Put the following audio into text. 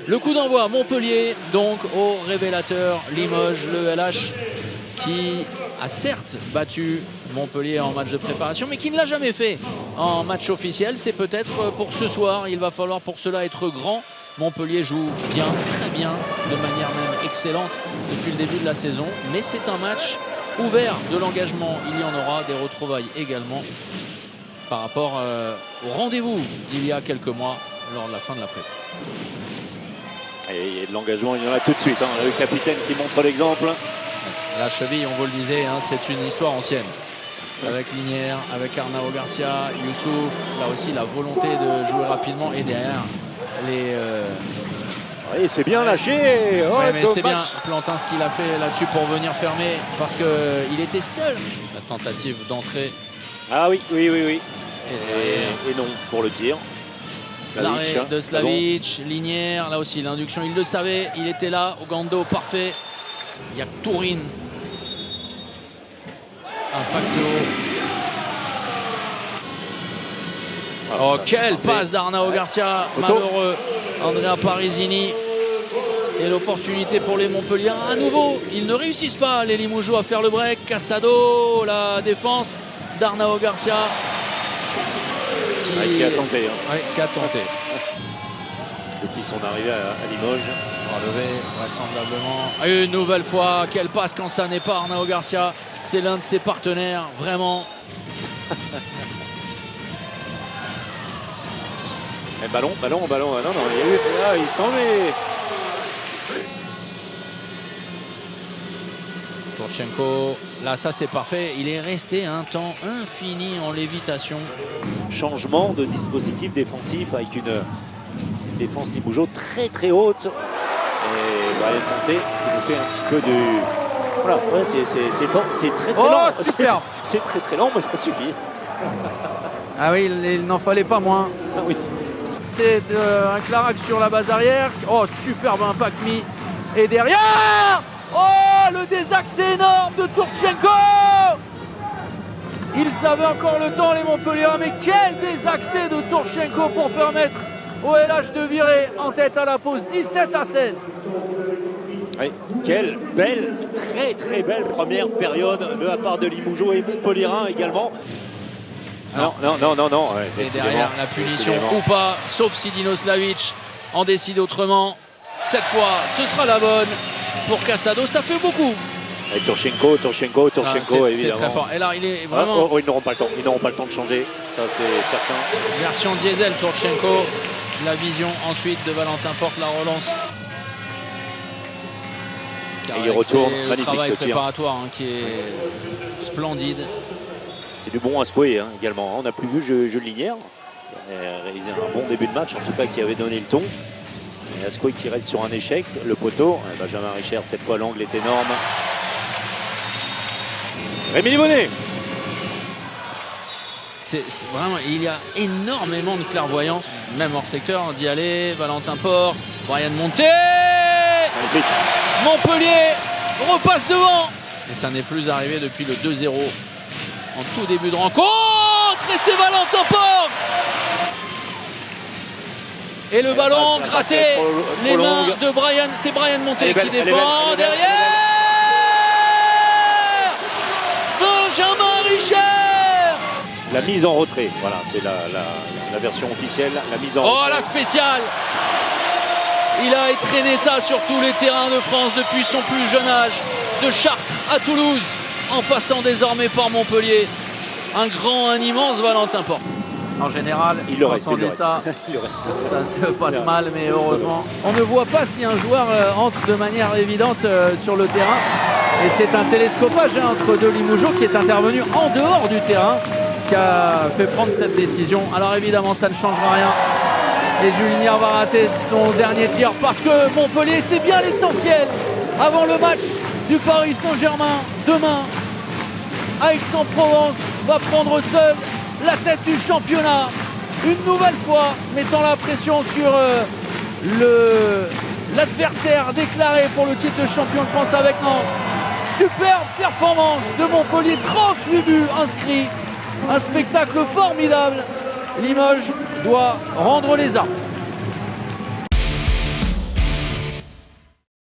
Le coup d'envoi, Montpellier, donc au révélateur Limoges, le LH qui a certes battu Montpellier en match de préparation, mais qui ne l'a jamais fait en match officiel. C'est peut-être pour ce soir, il va falloir pour cela être grand. Montpellier joue bien, très bien, de manière même excellente depuis le début de la saison, mais c'est un match ouvert de l'engagement. Il y en aura des retrouvailles également par rapport au rendez-vous d'il y a quelques mois lors de la fin de la presse. Et il y a de l'engagement, il y en a tout de suite. Hein. Le capitaine qui montre l'exemple. La cheville, on vous le disait, hein, c'est une histoire ancienne. Avec Linière, avec Arnao Garcia, Youssouf, là aussi la volonté de jouer rapidement et derrière les... Oui, c'est bien lâché. Oh, ouais, mais c'est bien Plantin ce qu'il a fait là-dessus pour venir fermer parce qu'il était seul. La tentative d'entrée. Ah oui, oui, oui, oui. Et non pour le tir. L'arrêt de Slavic, Linière, là aussi l'induction, il le savait, il était là, Ogando, parfait. Il y a Tourine. Impact haut. Oh, quelle passe d'Arnao Garcia, malheureux. Andrea Parisini. Et l'opportunité pour les Montpellier. À nouveau, ils ne réussissent pas, les Limougeaux, à faire le break. Casado, la défense d'Arnao Garcia. Qui a tenté. Hein. Ouais, qui a tenté. Depuis son arrivée à Limoges. Relevé vraisemblablement. Une nouvelle fois, quelle passe quand ça n'est pas Arnao Garcia. C'est l'un de ses partenaires, vraiment. Et ballon. Ah non, il y a eu. Là, il s'en met. Turchenko, là ça c'est parfait, il est resté un temps infini en lévitation. Changement de dispositif défensif avec une défense Limougeau très très haute. Et Brian Ponté qui nous fait un petit peu de... Voilà, ouais, c'est très très lent. C'est très très lent, mais ça suffit. Ah oui, il n'en fallait pas moins. Ah oui. C'est un Clarac sur la base arrière. Oh, superbe impact mis. Et derrière, oh, le désaxé énorme de Turchenko. Ils avaient encore le temps, les Montpelliérains, mais quel désaxé de Turchenko pour permettre au LH de virer en tête à la pause, 17-16. Oui, quelle belle, très très belle première période de la part de Limougeau et Montpelliérains également. Non. Ouais, et derrière la punition ou pas, sauf si Dino Slavic en décide autrement. Cette fois, ce sera la bonne pour Casado. Ça fait beaucoup. Et Turchenko, évidemment. C'est très fort. Et là, il est vraiment... ils n'auront pas le temps. Ils n'auront pas le temps de changer. Ça, c'est certain. Version diesel, Turchenko. La vision ensuite de Valentin Porte, la relance. Et il retourne. Le magnifique travail ce tir. Préparatoire hein, qui est splendide. C'est du bon Ascoué hein, également. On n'a plus vu Jules Linière. Il a réalisé un bon début de match, en tout cas qui avait donné le ton. Et Ascoué qui reste sur un échec. Le poteau. Benjamin Richard, cette fois l'angle est énorme. Rémi Libonnet. C'est vraiment, il y a énormément de clairvoyance, même hors secteur, d'y aller. Valentin Port, Brian Monté. Magnifique. Montpellier repasse devant. Et ça n'est plus arrivé depuis le 2-0 en tout début de rencontre. Et c'est Valentin Port. Et le ballon gratté, les mains de Brian. C'est Brian Monté qui défend derrière. Benjamin Richard. La mise en retrait, voilà, c'est la version officielle, la mise en retrait. Oh, la spéciale. Il a étraîné ça sur tous les terrains de France depuis son plus jeune âge, de Chartres à Toulouse, en passant désormais par Montpellier. Un grand, un immense Valentin Port. En général, il le reste, ça se passe mal, mais heureusement. On ne voit pas si un joueur entre de manière évidente sur le terrain. Et c'est un télescopage entre deux Limougeaux qui est intervenu en dehors du terrain, qui a fait prendre cette décision. Alors évidemment, ça ne changera rien. Et Julien va rater son dernier tir parce que Montpellier, c'est bien l'essentiel. Avant le match du Paris Saint-Germain, demain, Aix-en-Provence va prendre seul la tête du championnat. Une nouvelle fois, mettant la pression sur l'adversaire déclaré pour le titre de champion de France avec Nantes. Superbe performance de Montpellier, 38 buts inscrits. Un spectacle formidable. Limoges doit rendre les armes.